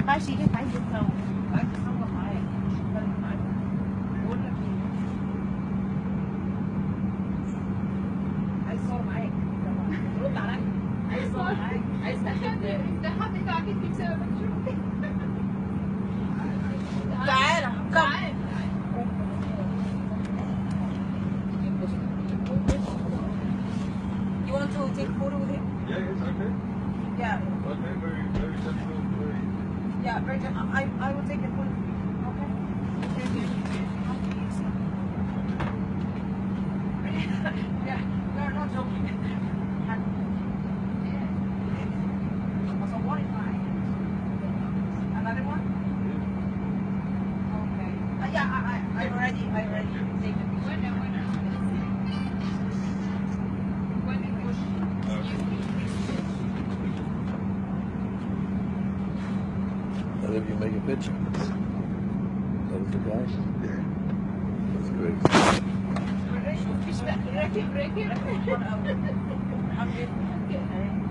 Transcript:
عايز يجيك عايز يتصور عايز يتصور معاك مش يتكلم معاك بقول لك ايه عايز يصور معاك رد عليا عايز يصور معاك عايز تاخد انت حاطط اكيد في بسببك شو تعالى تعال You want to take photo with him? Yeah, it's okay. Yeah. Okay, very gentle, very. Yeah, very good. I will take the photo. Okay. Yeah, no, not joking. So what is mine? Another one? Okay. Yeah, I already take the picture. That if you make a picture. That was the guy? Yeah. That's great. ركب I'm